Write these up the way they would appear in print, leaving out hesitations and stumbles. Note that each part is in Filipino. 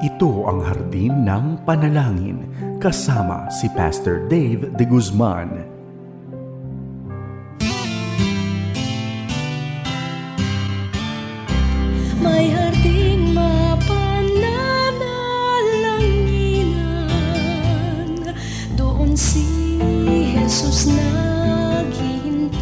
Ito ang Hardin ng Panalangin kasama si Pastor Dave de Guzman. May harding mapananalanginan, doon si Jesus naghihintay.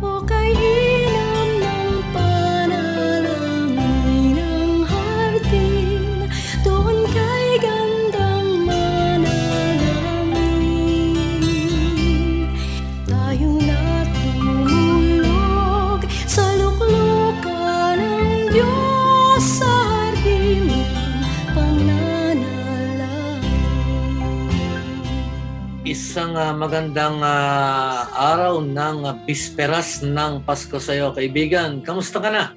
O kainam ng panalangin ang hardin, doon kay gandang manalangin. Tayong natulog sa luklukan ng Diyos sa hardin ng pananalangin. Isang magandang araw ng bisperas ng Pasko sa iyo, kaibigan. Kamusta ka na?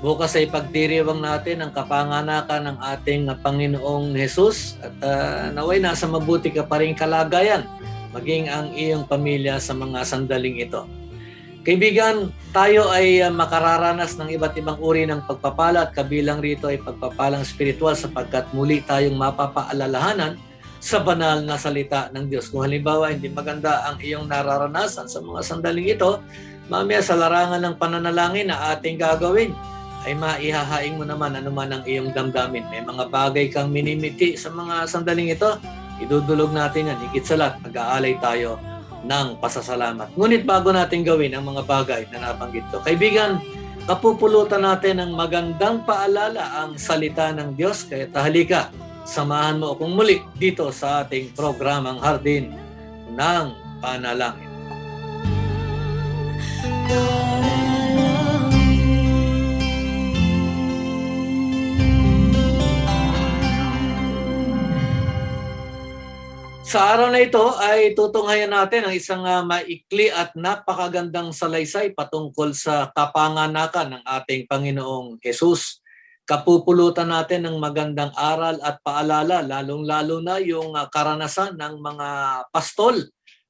Bukas ay pagdiriwang natin ang kapanganakan ng ating Panginoong Jesus at naway nasa mabuti ka pa rin kalagayan, maging ang iyong pamilya sa mga sandaling ito. Kaibigan, tayo ay makararanas ng iba't ibang uri ng pagpapala at kabilang rito ay pagpapalang spiritual sapagkat muli tayong mapapaalalahanan sa banal na salita ng Diyos. Kung halimbawa hindi maganda ang iyong nararanasan sa mga sandaling ito, mamaya sa larangan ng pananalangin na ating gagawin, ay maihahaing mo naman anuman ang iyong damdamin. May mga bagay kang minimiti sa mga sandaling ito, idudulog natin yan. Higit sa lahat, mag-aalay tayo ng pasasalamat. Ngunit bago natin gawin ang mga bagay na nabanggit ko, kaibigan, kapupulutan natin ng magandang paalala ang salita ng Diyos. Kaya halika, samahan mo akong muli dito sa ating programang Hardin ng Panalangin. Sa araw na ito ay tutunghayan natin ang isang maikli at napakagandang salaysay patungkol sa kapanganakan ng ating Panginoong Jesus. Kapupulutan natin ng magandang aral at paalala, lalong-lalo na yung karanasan ng mga pastol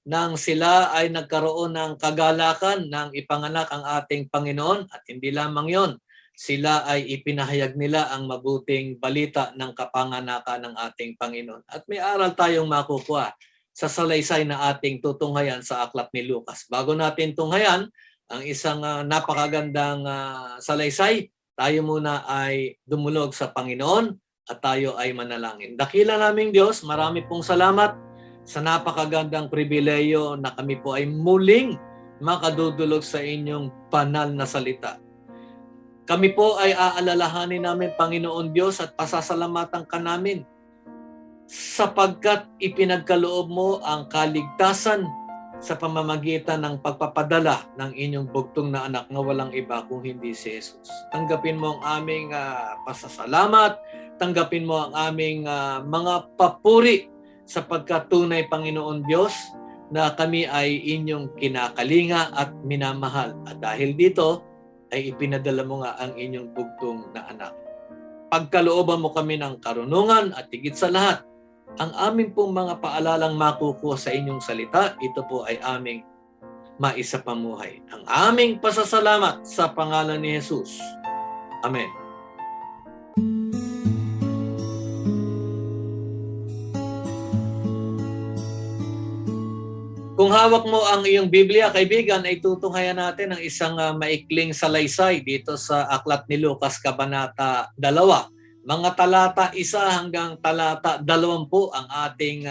nang sila ay nagkaroon ng kagalakan ng ipanganak ang ating Panginoon. At hindi lamang yon, sila ay ipinahayag nila ang mabuting balita ng kapanganakan ng ating Panginoon. At may aral tayong makukuha sa salaysay na ating tutunghayan sa aklat ni Lucas. Bago natin tunghayan ang isang napakagandang salaysay, tayo muna ay dumulog sa Panginoon at tayo ay manalangin. Dakila naming Diyos, marami pong salamat sa napakagandang pribileyo na kami po ay muling makadudulog sa inyong banal na salita. Kami po ay aalalahanin namin, Panginoon Diyos, at pasasalamatan ka namin sapagkat ipinagkaloob mo ang kaligtasan sa pamamagitan ng pagpapadala ng inyong bugtong na anak na walang iba kung hindi si Jesus. Tanggapin mo ang aming pasasalamat, tanggapin mo ang aming mga papuri sapagkat tunay, Panginoon Diyos, na kami ay inyong kinakalinga at minamahal. At dahil dito, ay ipinadala mo nga ang inyong bugtong na anak. Pagkalooban mo kami ng karunungan at higit sa lahat, ang aming pong mga paalalang makukuha sa inyong salita, ito po ay aming maisapamuhay. Ang aming pasasalamat sa pangalan ni Jesus. Amen. Kung hawak mo ang iyong Biblia, kaibigan, ay tutunghayan natin ang isang maikling salaysay dito sa aklat ni Lucas, Kabanata 2. Mga talata 1 hanggang talata 20 ang ating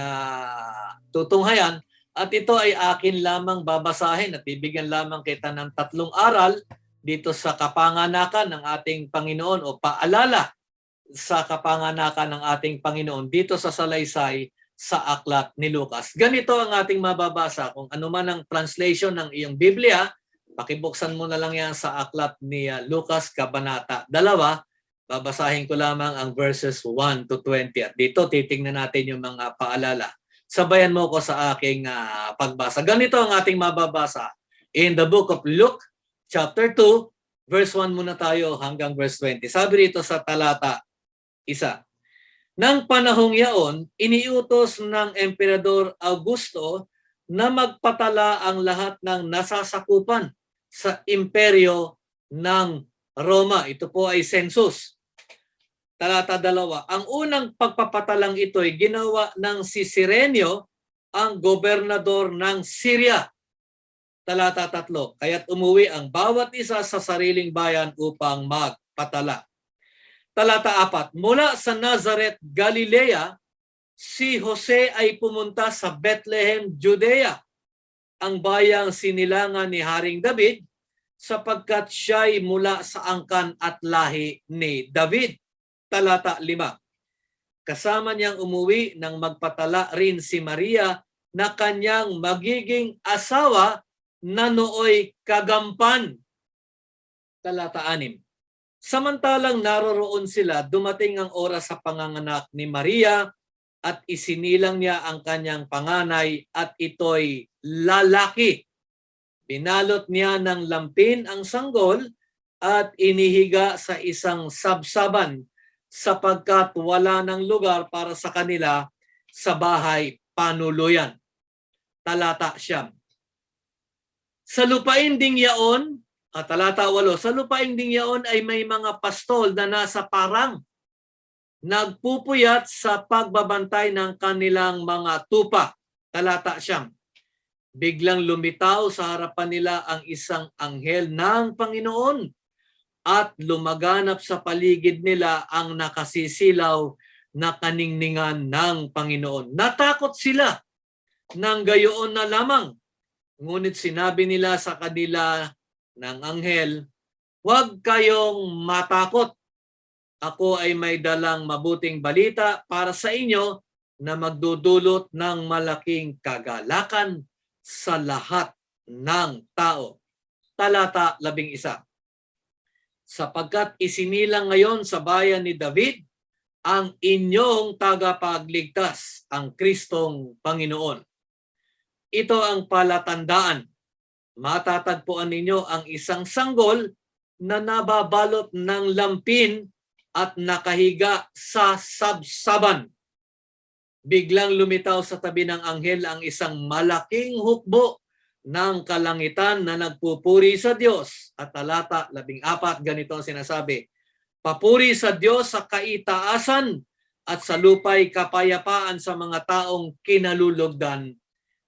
tutunghayan. At ito ay akin lamang babasahin at bibigyan lamang kita ng 3 aral dito sa kapanganakan ng ating Panginoon o paalala sa kapanganakan ng ating Panginoon dito sa salaysay sa aklat ni Lucas. Ganito ang ating mababasa. Kung ano man ang translation ng iyong Biblia, pakibuksan mo na lang yan sa aklat ni Lucas, Kabanata 2. Babasahin ko lamang ang verses 1 to 20. At dito titingnan natin yung mga paalala. Sabayan mo ko sa aking pagbasa. Ganito ang ating mababasa. In the book of Luke, chapter 2, verse 1 muna tayo hanggang verse 20. Sabi dito sa talata 1. Nang panahong yaon, iniutos ng Emperador Augusto na magpatala ang lahat ng nasasakupan sa imperyo ng Roma. Ito po ay census. Talata 2. Ang unang pagpapatalang ito ay ginawa ng si Cirenio, ang gobernador ng Syria. Talata 3. Kaya't umuwi ang bawat isa sa sariling bayan upang magpatala. Talata 4. Mula sa Nazareth, Galilea, si Jose ay pumunta sa Bethlehem, Judea, ang bayang sinilangan ni Haring David, sapagkat siya'y mula sa angkan at lahi ni David. Talata 5. Kasama niyang umuwi nang magpatala rin si Maria na kanyang magiging asawa na nooy kagampan. Talata 6. Samantalang naroroon sila, dumating ang oras sa panganganak ni Maria at isinilang niya ang kanyang panganay at ito'y lalaki. Binalot niya ng lampin ang sanggol at inihiga sa isang sabsaban sapagkat wala ng lugar para sa kanila sa bahay panuluyan. Talata 9. Sa lupain ding yaon, talata 8, sa lupain ding yaon ay may mga pastol na nasa parang, nagpupuyat sa pagbabantay ng kanilang mga tupa. Talata 9. Biglang lumitaw sa harapan nila ang isang anghel ng Panginoon at lumaganap sa paligid nila ang nakasisilaw na kaningningan ng Panginoon. Natakot sila ng gayoon na lamang. Ngunit sinabi nila sa kanila ng anghel, "Huwag kayong matakot. Ako ay may dalang mabuting balita para sa inyo na magdudulot ng malaking kagalakan sa lahat ng tao." Talata 11. Sapagkat isinilang ngayon sa bayan ni David ang inyong tagapagligtas, ang Kristong Panginoon. Ito ang palatandaan. Matatagpuan ninyo ang isang sanggol na nababalot ng lampin at nakahiga sa sabsaban. Biglang lumitaw sa tabi ng anghel ang isang malaking hukbo ng kalangitan na nagpupuri sa Diyos. At talata 14, ganito ang sinasabi, "Papuri sa Diyos sa kaitaasan at sa lupa'y kapayapaan sa mga taong kinalulugdan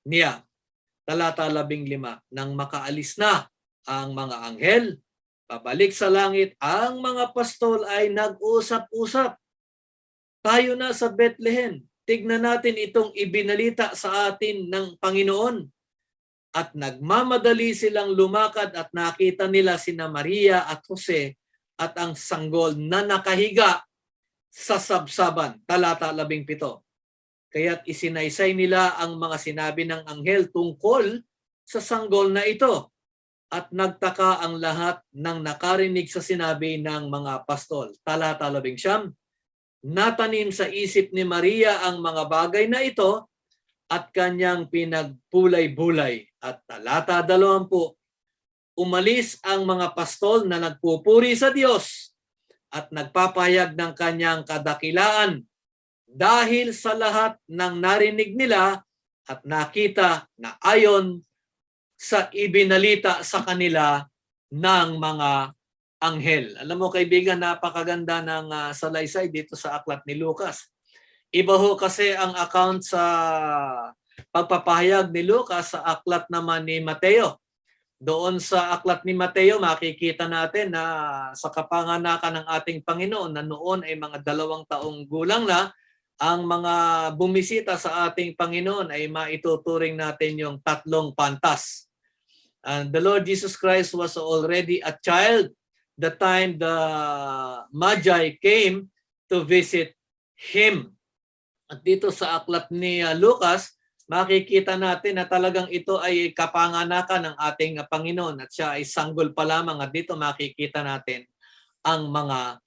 niya." Talata 15, nang makaalis na ang mga anghel, pabalik sa langit, ang mga pastol ay nag-usap-usap. "Tayo na sa Bethlehem. Tignan natin itong ibinalita sa atin ng Panginoon." At nagmamadali silang lumakad at nakita nila sina Maria at Jose at ang sanggol na nakahiga sa sabsaban. Talata 17. Kaya't isinaysay nila ang mga sinabi ng anghel tungkol sa sanggol na ito. At nagtaka ang lahat ng nakarinig sa sinabi ng mga pastol. Talata 19. Natanim sa isip ni Maria ang mga bagay na ito at kanyang pinagpulay-bulay. At talata 20. Umalis ang mga pastol na nagpupuri sa Diyos at nagpapahayag ng kanyang kadakilaan dahil sa lahat ng narinig nila at nakita na ayon sa ibinalita sa kanila ng mga anghel. Alam mo kaibigan, napakaganda ng salaysay dito sa aklat ni Lucas. Iba ho kasi ang account sa pagpapahayag ni Lucas sa aklat naman ni Mateo. Doon sa aklat ni Mateo, makikita natin na sa kapanganakan ng ating Panginoon na noon ay mga 2 taong gulang na, ang mga bumisita sa ating Panginoon ay maituturing natin yung 3 pantas. And the Lord Jesus Christ was already a child the time the Magi came to visit Him. At dito sa aklat ni Lucas, makikita natin na talagang ito ay kapanganakan ng ating Panginoon at siya ay sanggol pa lamang. At dito makikita natin ang mga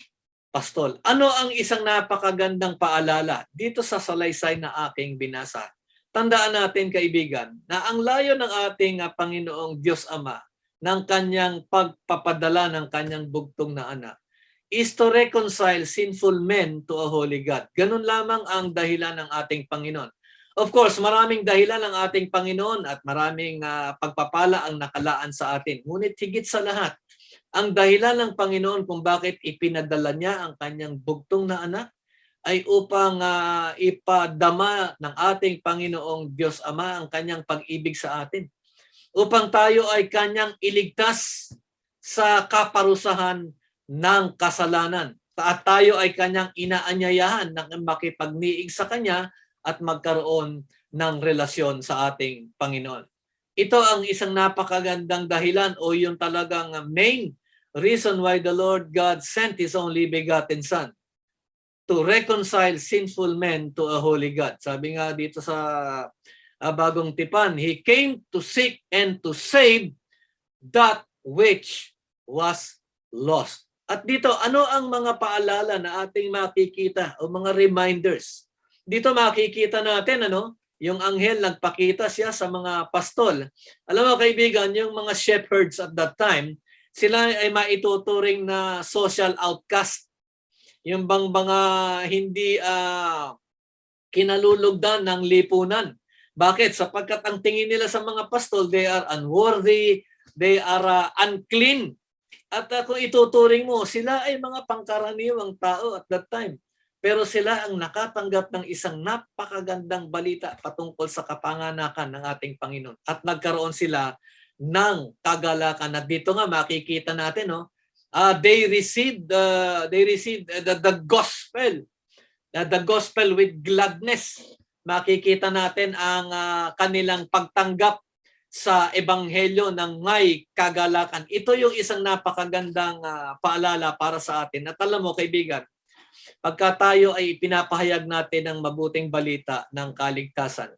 pastol. Ano ang isang napakagandang paalala dito sa salaysay na aking binasa? Tandaan natin kaibigan na ang layo ng ating Panginoong Diyos Ama ng kanyang pagpapadala ng kanyang bugtong na anak is to reconcile sinful men to a holy God. Ganun lamang ang dahilan ng ating Panginoon. Of course, maraming dahilan ng ating Panginoon at maraming pagpapala ang nakalaan sa atin. Ngunit higit sa lahat, Ang dahilan ng Panginoon kung bakit ipinadala niya ang kanyang bugtong na anak ay upang ipadama ng ating Panginoong Diyos Ama ang kanyang pag-ibig sa atin. Upang tayo ay kanyang iligtas sa kaparusahan ng kasalanan. At tayo ay kanyang inaanyayahan na makipagniig sa kanya at magkaroon ng relasyon sa ating Panginoon. Ito ang isang napakagandang dahilan o yung talagang main reason why the Lord God sent His only begotten Son to reconcile sinful men to a holy God. Sabi nga dito sa Bagong Tipan, He came to seek and to save that which was lost. At dito, ano ang mga paalala na ating makikita o mga reminders? Dito makikita natin, yung anghel nagpakita siya sa mga pastol. Alam mo kaibigan, yung mga shepherds at that time, sila ay maituturing na social outcast. Yung bang mga hindi kinalulugdan ng lipunan. Bakit? Sapagkat ang tingin nila sa mga pastol, they are unworthy, they are unclean. At kung ituturing mo, sila ay mga pangkaraniwang tao at that time. Pero sila ang nakatanggap ng isang napakagandang balita patungkol sa kapanganakan ng ating Panginoon. At nagkaroon sila ng kagalakan. At dito nga makikita natin, they received the gospel. The gospel with gladness. Makikita natin ang kanilang pagtanggap sa ebanghelyo ng may kagalakan. Ito yung isang napakagandang paalala para sa atin. At alam mo kaibigan, pagka tayo ay pinapahayag natin ng mabuting balita ng kaligtasan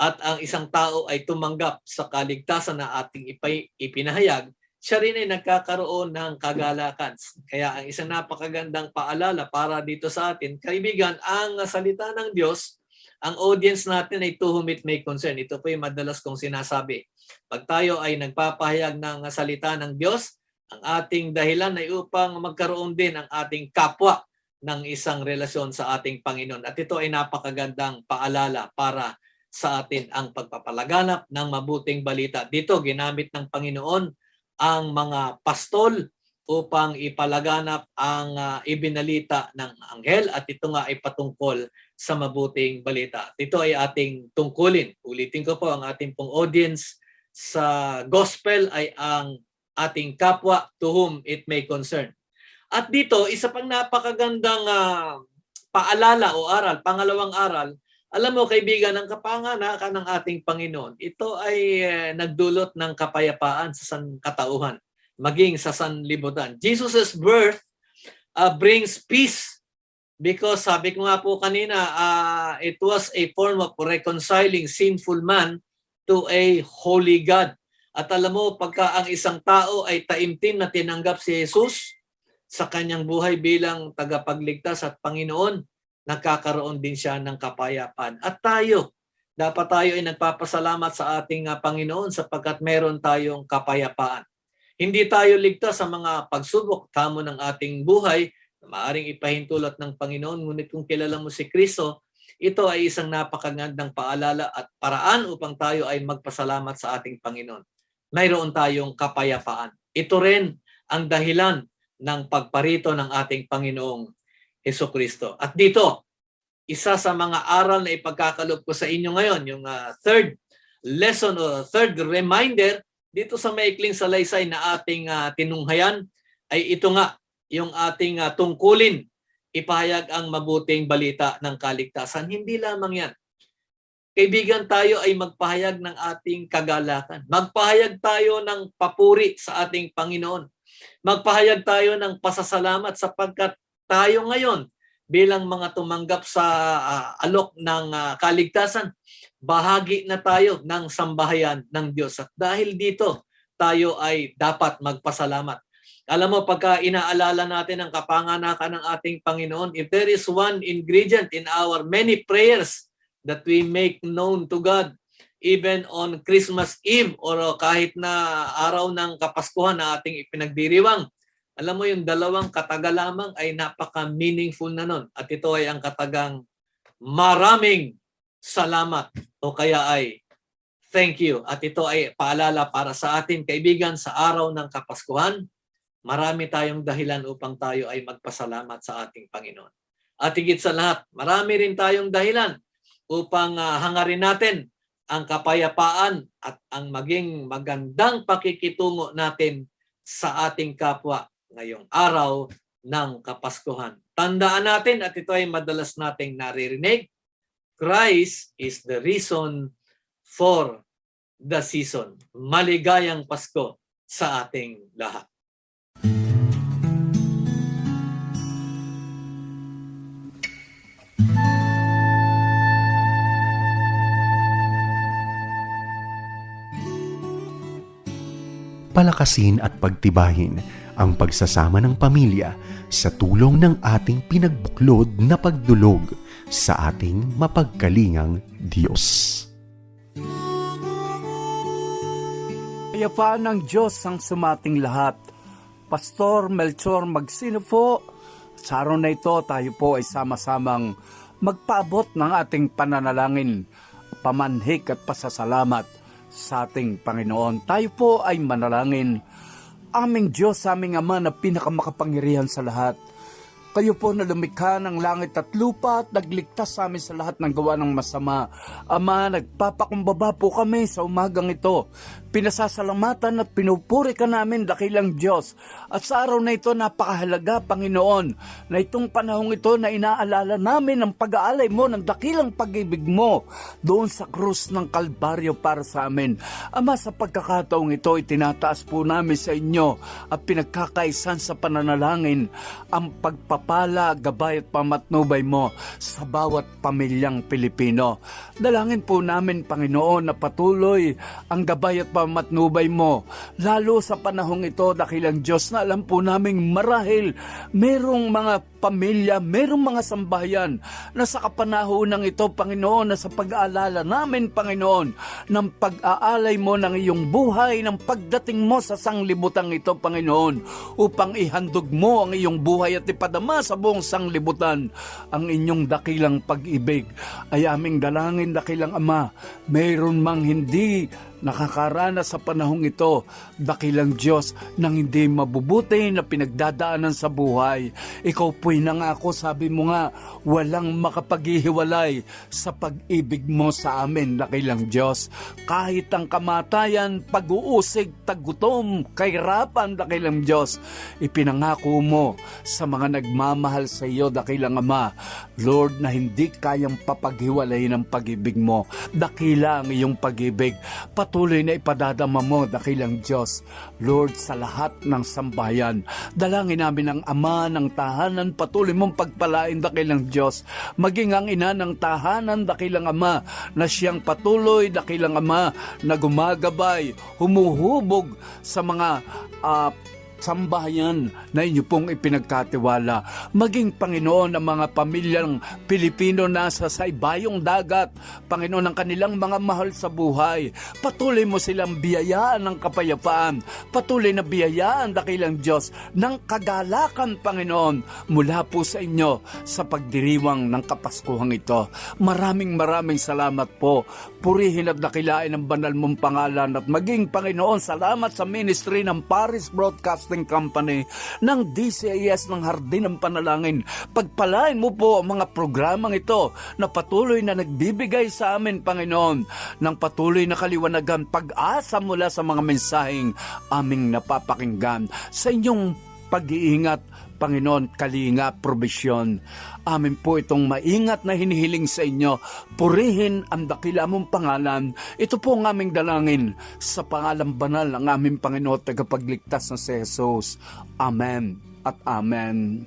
at ang isang tao ay tumanggap sa kaligtasan na ating ipinahayag, siya rin ay nagkakaroon ng kagalakan. Kaya ang isang napakagandang paalala para dito sa atin, kaibigan, ang salita ng Diyos, ang audience natin ay to whom it may concern. Ito po yung madalas kong sinasabi. Pag tayo ay nagpapahayag ng salita ng Diyos, ang ating dahilan ay upang magkaroon din ang ating kapwa ng isang relasyon sa ating Panginoon. At ito ay napakagandang paalala para sa atin ang pagpapalaganap ng mabuting balita. Dito, ginamit ng Panginoon ang mga pastol upang ipalaganap ang ibinalita ng anghel at ito nga ay patungkol sa mabuting balita. Ito ay ating tungkulin. Ulitin ko po, ang ating pong audience sa gospel ay ang ating kapwa to whom it may concern. At dito, isa pang napakagandang paalala o aral, pangalawang aral, alam mo kaibigan, ang kapanganakan ng ating Panginoon, ito ay nagdulot ng kapayapaan sa sangkatauhan, maging sa sanlibutan. Jesus' birth brings peace because sabi ko nga po kanina, it was a form of reconciling sinful man to a holy God. At alam mo, pagka ang isang tao ay taimtim na tinanggap si Jesus sa kanyang buhay bilang tagapagligtas at Panginoon, nagkakaroon din siya ng kapayapaan. At dapat tayo ay nagpapasalamat sa ating Panginoon sapagkat meron tayong kapayapaan. Hindi tayo ligtas sa mga pagsubok, tamo ng ating buhay, na maaaring ipahintulot ng Panginoon. Ngunit kung kilala mo si Kristo, ito ay isang napakagandang paalala at paraan upang tayo ay magpasalamat sa ating Panginoon. Mayroon tayong kapayapaan. Ito rin ang dahilan ng pagparito ng ating Panginoong Hesukristo. At dito, isa sa mga aral na ipagkakalob ko sa inyo ngayon, yung third lesson o third reminder dito sa maikling salaysay na ating tinunghayan ay ito nga, yung ating tungkulin, ipahayag ang mabuting balita ng kaligtasan. Hindi lamang yan. Kaibigan, tayo ay magpahayag ng ating kagalakan. Magpahayag tayo ng papuri sa ating Panginoon. Magpahayag tayo ng pasasalamat sapagkat tayo ngayon bilang mga tumanggap sa alok ng kaligtasan, bahagi na tayo ng sambahayan ng Diyos. At dahil dito, tayo ay dapat magpasalamat. Alam mo, pagka inaalala natin ang kapanganakan ng ating Panginoon, if there is one ingredient in our many prayers that we make known to God, even on Christmas Eve or kahit na araw ng Kapaskuhan na ating ipinagdiriwang, alam mo yung dalawang kataga lamang ay napaka-meaningful na nun. At ito ay ang katagang maraming salamat o kaya ay thank you. At ito ay paalala para sa atin kaibigan sa araw ng Kapaskuhan. marami tayong dahilan upang tayo ay magpasalamat sa ating Panginoon. At higit sa lahat, marami rin tayong dahilan upang hangarin natin ang kapayapaan at ang maging magandang pakikitungo natin sa ating kapwa ngayong araw ng Kapaskuhan. Tandaan natin, at ito ay madalas nating naririnig, Christ is the reason for the season. Maligayang Pasko sa ating lahat. Palakasin at pagtibayin ang pagsasama ng pamilya sa tulong ng ating pinagbuklod na pagdulog sa ating mapagkalingang Diyos. Kapayapaan ng Diyos ang sumating lahat. Pastor Melchor Magsino po. Sa araw na ito, tayo po ay sama-samang magpaabot ng ating pananalangin, pamanhik at pasasalamat sa ating Panginoon. Tayo po ay manalangin. Aming Diyos, aming Ama na pinakamakapangyarihan sa lahat. Kayo po na lumikha ng langit at lupa at nagligtas sa amin sa lahat ng gawa ng masama. Ama, nagpapakumbaba po kami sa umagang ito. Pinasasalamatan at pinupuri ka namin, dakilang Diyos. At sa araw na ito, napakahalaga, Panginoon, na itong panahong ito na inaalala namin ang pag-aalay mo ng dakilang pag-ibig mo doon sa krus ng Kalbaryo para sa amin. Ama, sa pagkakataong ito, itinataas po namin sa inyo at pinagkakaisan sa pananalangin ang pagpapala, gabay at pamatnubay mo sa bawat pamilyang Pilipino. Dalangin po namin, Panginoon, na patuloy ang gabay at pamatnubay mo, lalo sa panahong ito, dakilang Diyos, na alam po naming marahil merong mga pamilya, merong mga sambahayan na sa kapanahonang ito, Panginoon, na sa pag-aalala namin, Panginoon, ng pag-aalay mo ng iyong buhay, ng pagdating mo sa sanglibutang ito, Panginoon, upang ihandog mo ang iyong buhay at ipadama sa buong sanglibutan ang inyong dakilang pag-ibig. Ay aming dalangin, dakilang Ama, mayroon mang hindi nakakaranas sa panahong ito, dakilang Diyos, ng hindi mabubuti na pinagdadaanan sa buhay. Ikaw po'y nangako, sabi mo nga, walang makapaghihiwalay sa pag-ibig mo sa amin, dakilang Diyos. Kahit ang kamatayan, pag-uusig, tagutom, kahirapan, dakilang Diyos, ipinangako mo sa mga nagmamahal sa iyo, dakilang Ama, Lord, na hindi kayang papaghiwalayin ang pag-ibig mo. Dakila ang iyong pag-ibig. Patuloy na ipadadama mo, dakilang Diyos, Lord, sa lahat ng sambayan. Dalangin namin ang ama ng tahanan, patuloy mong pagpalain, dakilang Diyos. Maging ang ina ng tahanan, dakilang Ama, na siyang patuloy, dakilang Ama, na gumagabay, humuhubog sa mga sambahayan na inyo pong ipinagkatiwala. Maging, Panginoon, ang mga pamilyang Pilipino nasa sa ibayong dagat, Panginoon, ang kanilang mga mahal sa buhay. Patuloy mo silang biyayaan ng kapayapaan. Patuloy na biyayaan, dakilang Diyos, ng kagalakan, Panginoon, mula po sa inyo sa pagdiriwang ng Kapaskuhang ito. Maraming salamat po. Purihin at dakilain ang banal mong pangalan at maging, Panginoon, salamat sa ministry ng Paris Broadcasting Company, ng DCIS ng Hardin ng Panalangin. Pagpalain mo po ang mga programang ito na patuloy na nagbibigay sa amin, Panginoon, ng patuloy na kaliwanagan, pag-asa mula sa mga mensaheng aming napapakinggan. Sa inyong pag-iingat, Panginoon, kalinga, probisyon. Amin po itong maingat na hinihiling sa inyo. Purihin ang dakila mong pangalan. Ito po ang aming dalangin sa pangalang banal ng aming Panginoon at tagapagligtas na si Jesus. Amen at Amen.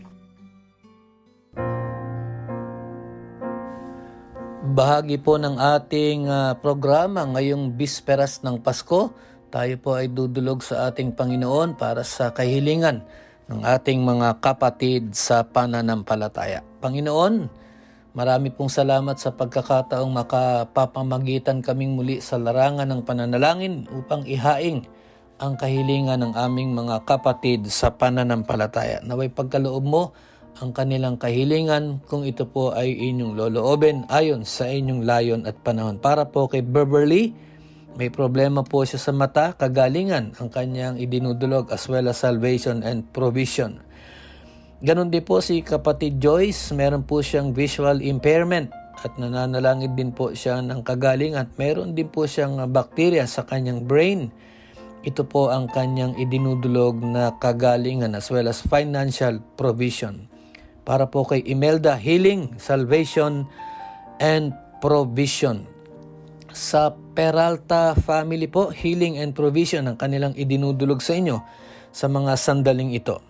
Bahagi po ng ating programa ngayong bisperas ng Pasko. Tayo po ay dudulog sa ating Panginoon para sa kahilingan ng ating mga kapatid sa pananampalataya. Panginoon, marami pong salamat sa pagkakataong makapapamagitan kaming muli sa larangan ng pananalangin upang ihaing ang kahilingan ng aming mga kapatid sa pananampalataya. Naway pagkaloob mo ang kanilang kahilingan kung ito po ay inyong loloobin ayon sa inyong layon at panahon. Para po kay Beverly May problema po siya sa mata, kagalingan ang kanyang idinudulog as well as salvation and provision. Ganon din po si kapatid Joyce, meron po siyang visual impairment at nananalangin din po siya ng kagalingan at meron din po siyang bacteria sa kanyang brain. Ito po ang kanyang idinudulog na kagalingan as well as financial provision. Para po kay Imelda, healing, salvation, and provision. Sa Peralta family po, healing and provision ang kanilang idinudulog sa inyo sa mga sandaling ito.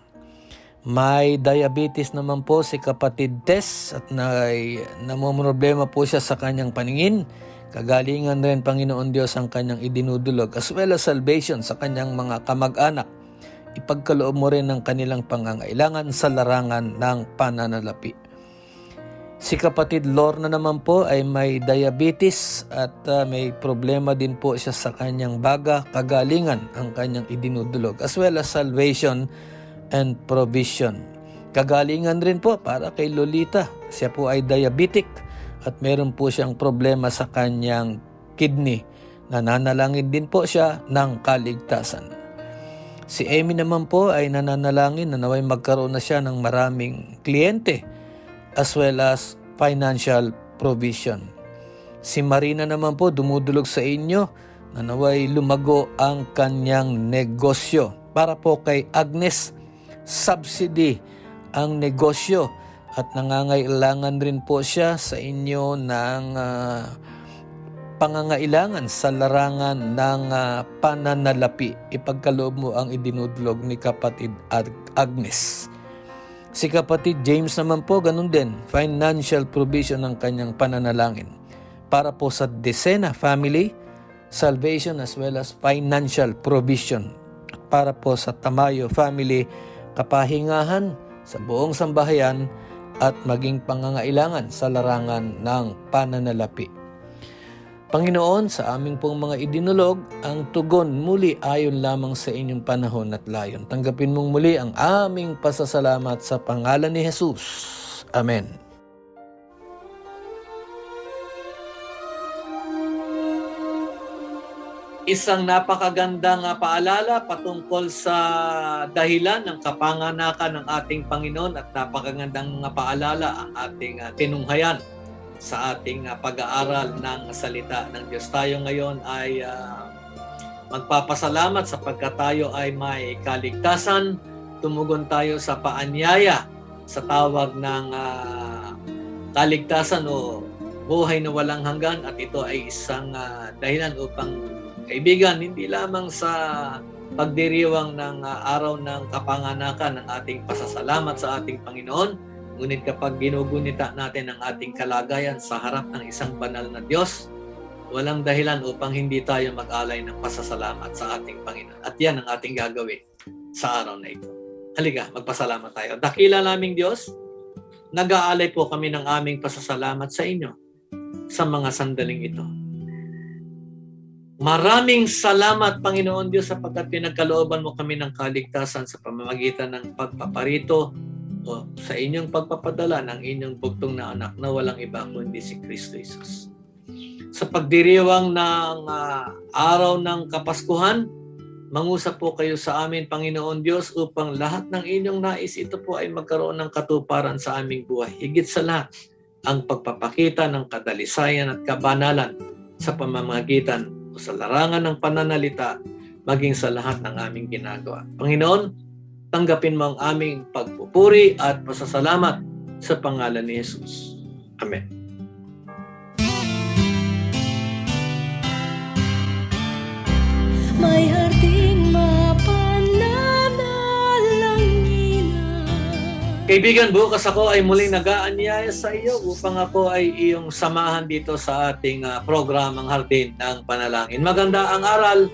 May diabetes naman po si kapatid Tess at namumroblema po siya sa kanyang paningin. Kagalingan rin, Panginoon Diyos, ang kanyang idinudulog as well as salvation sa kanyang mga kamag-anak. Ipagkaloob mo rin ang kanilang pangangailangan sa larangan ng pananalapi. Si kapatid Lorna naman po ay may diabetes at may problema din po siya sa kanyang baga. Kagalingan ang kanyang idinudulog as well as salvation and provision. Kagalingan rin po para kay Lolita. Siya po ay diabetic at meron po siyang problema sa kanyang kidney. Nananalangin din po siya ng kaligtasan. Si Amy naman po ay nananalangin na naway magkaroon na siya ng maraming kliyente as well as financial provision. Si Marina naman po dumudulog sa inyo na naway lumago ang kanyang negosyo. Para po kay Agnes, subsidy ang negosyo at nangangailangan rin po siya sa inyo ng pangangailangan sa larangan ng pananalapi. Ipagkaloob mo ang idinudlog ni kapatid Agnes. Si kapatid James naman po, ganun din, financial provision ang kanyang pananalangin. Para po sa Desena family, salvation as well as financial provision. Para po sa Tamayo family, kapahingahan sa buong sambahayan at maging pangangailangan sa larangan ng pananalapi. Panginoon, sa aming pong mga idinulog, ang tugon muli ayon lamang sa inyong panahon at layon. Tanggapin mong muli ang aming pasasalamat sa pangalan ni Jesus. Amen. Isang napakagandang paalala patungkol sa dahilan ng kapanganakan ng ating Panginoon at napakagandang paalala ang ating tinunghayan sa ating pag-aaral ng salita ng Diyos. Tayo ngayon ay magpapasalamat sapagkat tayo ay may kaligtasan. Tumugon tayo sa paanyaya sa tawag ng kaligtasan o buhay na walang hanggan at ito ay isang dahilan upang kaibigan, hindi lamang sa pagdiriwang ng araw ng kapanganakan ng ating pasasalamat sa ating Panginoon, ngunit kapag ginugunita natin ang ating kalagayan sa harap ng isang banal na Diyos, walang dahilan upang hindi tayo mag-alay ng pasasalamat sa ating Panginoon. At yan ang ating gagawin sa araw na ito. Halika, magpasalamat tayo. Dakila naming Diyos, nag-aalay po kami ng aming pasasalamat sa inyo sa mga sandaling ito. Maraming salamat, Panginoon Diyos, sapagkat pinagkalooban mo kami ng kaligtasan sa pamamagitan ng pagpaparito o sa inyong pagpapadala ng inyong bugtong na anak na walang iba kundi si Kristo Jesus. Sa pagdiriwang ng araw ng Kapaskuhan, mangusap po kayo sa amin, Panginoon Diyos, upang lahat ng inyong nais ito po ay magkaroon ng katuparan sa aming buhay. Higit sa lahat, ang pagpapakita ng kadalisayan at kabanalan sa pamamagitan o sa larangan ng pananalita maging sa lahat ng aming ginagawa. Panginoon, tanggapin mo ang aming pagpupuri at pasasalamat sa pangalan ni Jesus. Amen. May harding mapananalangin. Kaibigan, bukas ako ay muling nag-aanyaya sa iyo upang ako ay iyong samahan dito sa ating programang Hardin ng Panalangin. Maganda ang aral,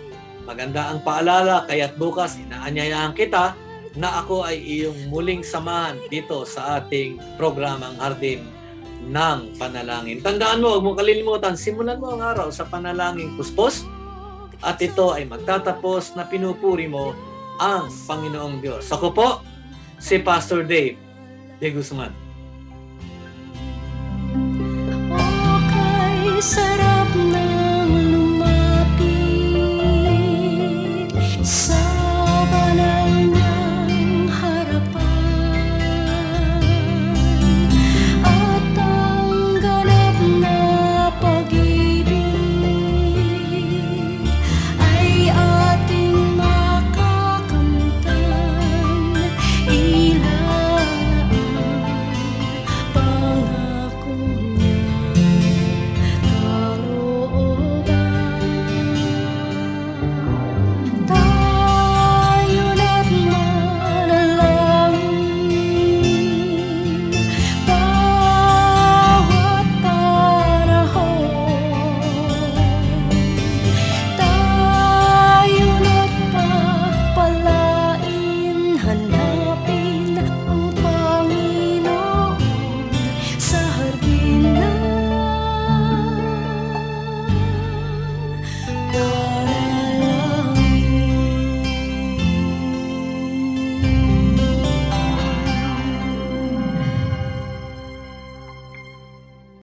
maganda ang paalala, kaya't bukas inaanyayahan kita na ako ay iyong muling samahan dito sa ating programang Hardin ng Panalangin. Tandaan mo, huwag mong kalilimutan, simulan mo ang araw sa panalangin puspos at ito ay magtatapos na pinupuri mo ang Panginoong Diyos. Ako po, si Pastor Dave de Guzman. O kay sarap